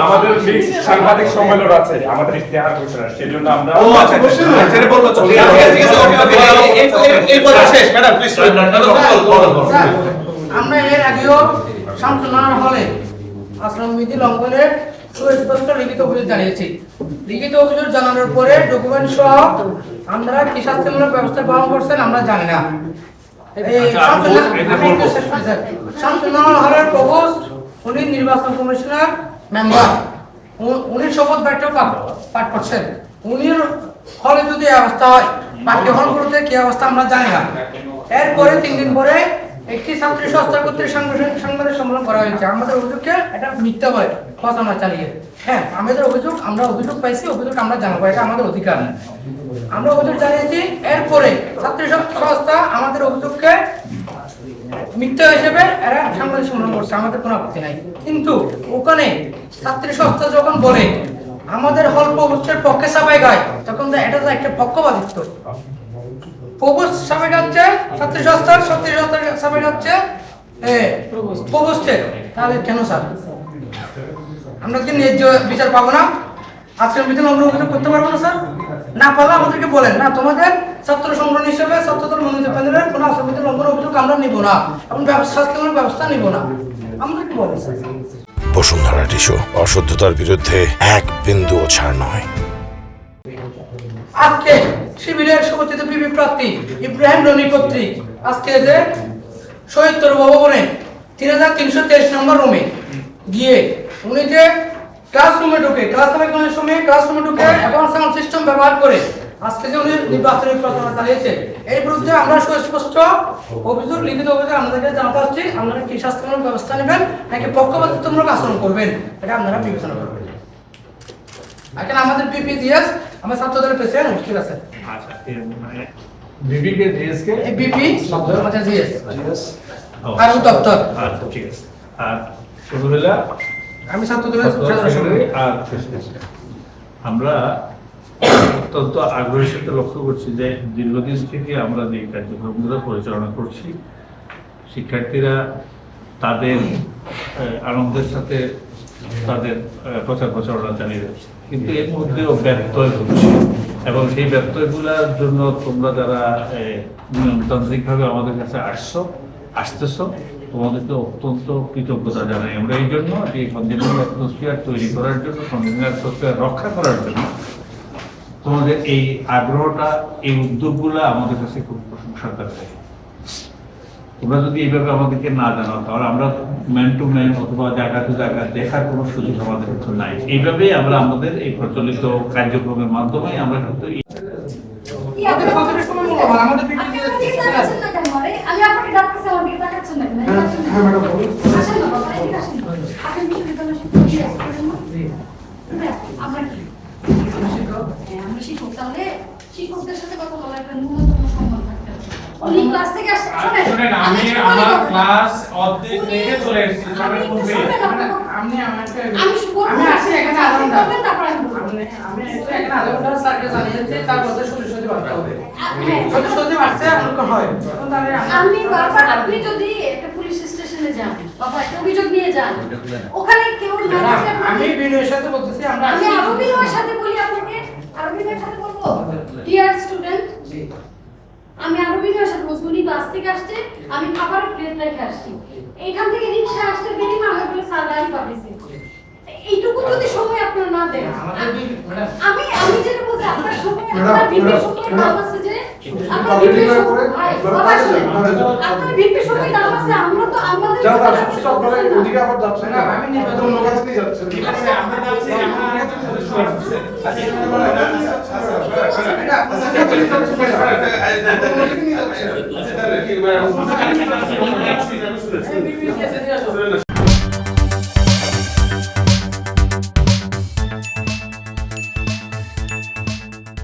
আমাদের সাংবাদিক সম্মেলন আছে, আমাদের ইশতেহার ঘোষণা, সেজন্য আমরা সেটা বলবো। ঠিক আছে, এই কথা শেষ। Madam please. আমরা এর আগেও সান্তনার হলে আশ্রমবিধি লঙ্ঘনের সুস্পষ্ট লিখিত অভিযোগ জানিয়েছি। লিখিত অভিযোগ জানানোর পরে ডকুমেন্ট সহ আমরা কি শাস্তিমূলক ব্যবস্থা গ্রহণ করছেন আমরা জানি না। সান্তনার হলের প্রভোস্ট উনি নির্বাচন কমিশনার মেম্বার, উনি শপথ বাক্য পাঠ করছেন। উনি হলে যদি অবস্থা হয়, বাকি হলগুলোতে কি অবস্থা আমরা জানি না। এরপরে 3 দিন পরে একটি ছাত্রী সংস্থা কর্তৃক সাংবাদিক সম্মেলন করা হয়েছে। আমাদের অভিযোগকে এটা মিথ্যা বলে প্রচারণা চালিয়ে। হ্যাঁ, আমাদের অভিযোগ, আমরা অভিযোগ পাইছি, অভিযোগ আমরা জানাবো, এটা আমাদের অধিকার। আমরা অভিযোগ জানিয়েছি। এরপরে ছাত্রী সংস্থা আমাদের অভিযোগকে মিথ্যা হিসেবে এরা সাংবাদিক সম্মেলন করছে, আমাদের কোনো আপত্তি নাই। কিন্তু ওখানে ছাত্রী সংস্থা যখন বলে আমাদের হল প্রভোস্টের পক্ষে সাবাই গায়, তখন এটা তো একটা পক্ষপাতিত্ব। প্রভোস্ট সাবাই গাচ্ছে ছাত্রী সংস্থার সাবাই গাচ্ছে প্রভোস্টের, তাহলে কেন স্যার আমরা কি ন্যায্য বিচার পাবো না? আজকের ভিতরে আমরা অভিযোগ করতে পারবো না স্যার? না পারলে আমাদেরকে বলেন না, তোমাদের ছাত্র সংগঠন হিসেবে ছাত্রদল মনোনীত প্যানেলের কোনো আশ্রমিত লঙ্ঘন অভিযোগ আমরা নিব না এবং শাস্তিমূলক ব্যবস্থা নিব না, আমাদেরকে বলেন স্যার। বসুন্ধরা টিস্যু, অশুদ্ধতার বিরুদ্ধে এক বিন্দুও ছাড় নয়। আজকে শিবিরের সমর্থিত বিপি প্রার্থী ইব্রাহিম রনি কর্তৃক আজকে যে শহীদ ভবনে 3323 নম্বর রুমে গিয়ে উনি যে ক্লাসরুমে ঢুকে এবং সাউন্ড সিস্টেম ব্যবহার করে আজকে যে উনি নির্বাচনী প্রচারণা চালিয়েছে, এর বিরুদ্ধে আমরা সুস্পষ্ট অভিযোগ, লিখিত অভিযোগ আমাদেরকে জানাতে আসছি। আপনারা কি শাস্তিমূলক ব্যবস্থা নেবেন নাকি পক্ষপাতিত্বমূলক আচরণ করবেন, এটা আপনারা বিবেচনা করবেন। এখন আমাদের বিপিজিএস আমার ছাত্রদলের প্রেসিডেন্ট উপস্থিত আছেন। আচ্ছা, বিপি কে জিএস কে বিপি আমাদের জিএস আর দপ্তর। আচ্ছা, ঠিক আছে। আর শুরুলা আমি ছাত্রদলের আর আমরা অত্যন্ত আগ্রহের সাথে লক্ষ্য করছি যে দীর্ঘদিন থেকে আমরা যে কার্যক্রমগুলো পরিচালনা করছি, শিক্ষার্থীরা তাদের আনন্দের সাথে তাদের প্রচারণা চালিয়ে যাচ্ছে, কিন্তু এর মধ্যেও ব্যত্যয় ঘটছে এবং সেই ব্যত্যয়গুলোর জন্য তোমরা যারা নিয়মতান্ত্রিকভাবে আমাদের কাছে আসতেছ, তোমাদেরকে অত্যন্ত কৃতজ্ঞতা জানাই আমরা। এই জন্য যে কনজেনারেল অ্যাটমসফিয়ার তৈরি করার জন্য, কনজেনারেল অ্যাটমসফিয়ার রক্ষা করার জন্য তোমাদের এই আগ্রহটা, এই উদ্যোগগুলো আমাদের কাছে খুব প্রশংসার কাছে। তোমরা যদি এইভাবে আমাদেরকে না জানাও, তাহলে আমরা ম্যান টু ম্যান অথবা জায়গা টু জায়গা দেখার কোনো সুযোগ আমাদের কাছে নাই। এইভাবেই আমরা আমাদের এই প্রচলিত কার্যক্রমের মাধ্যমে আমরা কিন্তু শিক্ষকদের সাথে কথা বলার একটা ন্যূনতম সম্মান থাকতে হবে। উনি ক্লাস থেকে শুনেন, আমি আমার ক্লাস অর্ধেক থেকে চলে এসেছি, আমি আসি এখানে আধা ঘন্টা, আমি এখানে আধা ঘন্টা স্যারকে জানিয়েছি, তার কথা শুনে বাড়তে হবে, শুনে বাড়তে আপনার হয়। আমি বারবার, আপনি যদি একটা পুলিশ স্টেশনে যান বাবা, একটা অভিযোগ নিয়ে যান, ওখানে কেউ না থাকলে আমি বিনয়ের সাথে বলতেছি, আমরা আমি আরো বিনয়ের সাথে বলি আপনাকে, আরো বিনয়ের সাথে বলবো, ডিয়ার স্টুডেন্ট, আমি আরো বিনয়ের সাথে বলছি, উনি ক্লাস থেকে আসছে, আমি খাবারের প্লেট রেখে আসছি, এইখান থেকে রিক্সা আসতে দেরি না হয় বলে স্যার গাড়ি পাঠিয়েছে। এইটুকু যদি সময় আপনারা না দেন, আমি যেটা বলছি, আপনার সময়, আপনার বিপি সময় নাম আছে যে আপনার বিপি সময়, আপনার বিপি সময় নাম আছে, আমরা তো আমাদের ওদিকে আবার যাচ্ছে না, আমি নির্বাচন লোকের কাছে যাচ্ছি, ঠিক আছে আমরা যাচ্ছি, আমরা